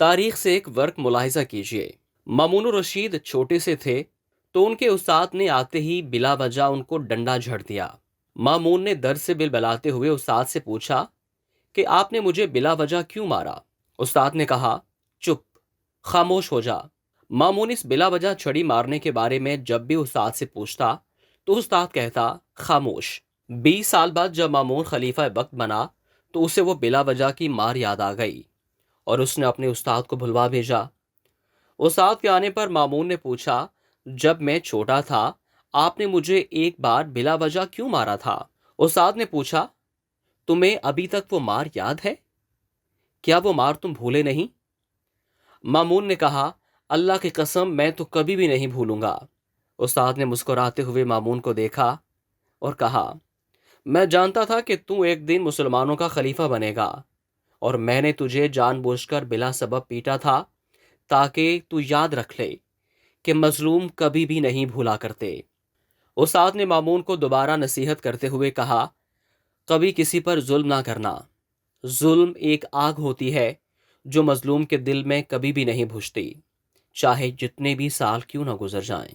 تاریخ سے ایک ورق ملاحظہ کیجیے۔ مامون الرشید چھوٹے سے تھے تو ان کے استاد نے آتے ہی بلا وجہ ان کو ڈنڈا جھڑ دیا۔ مامون نے درد سے بلبلاتے ہوئے استاد سے پوچھا کہ آپ نے مجھے بلا وجہ کیوں مارا؟ استاد نے کہا، چپ، خاموش ہو جا۔ مامون اس بلا وجہ چھڑی مارنے کے بارے میں جب بھی استاد سے پوچھتا تو استاد کہتا، خاموش۔ 20 سال بعد جب مامون خلیفہ وقت بنا تو اسے وہ بلا وجہ کی مار یاد آ گئی اور اس نے اپنے استاد کو بھلوا بھیجا۔ استاد کے آنے پر مامون نے پوچھا، جب میں چھوٹا تھا آپ نے مجھے ایک بار بلا وجہ کیوں مارا تھا؟ استاد نے پوچھا، تمہیں ابھی تک وہ مار یاد ہے؟ کیا وہ مار تم بھولے نہیں؟ مامون نے کہا، اللہ کی قسم میں تو کبھی بھی نہیں بھولوں گا۔ استاد نے مسکراتے ہوئے مامون کو دیکھا اور کہا، میں جانتا تھا کہ تو ایک دن مسلمانوں کا خلیفہ بنے گا، اور میں نے تجھے جان بوجھ کر بلا سبب پیٹا تھا تاکہ تو یاد رکھ لے کہ مظلوم کبھی بھی نہیں بھولا کرتے۔ استاد نے مامون کو دوبارہ نصیحت کرتے ہوئے کہا، کبھی کسی پر ظلم نہ کرنا۔ ظلم ایک آگ ہوتی ہے جو مظلوم کے دل میں کبھی بھی نہیں بجھتی، چاہے جتنے بھی سال کیوں نہ گزر جائیں۔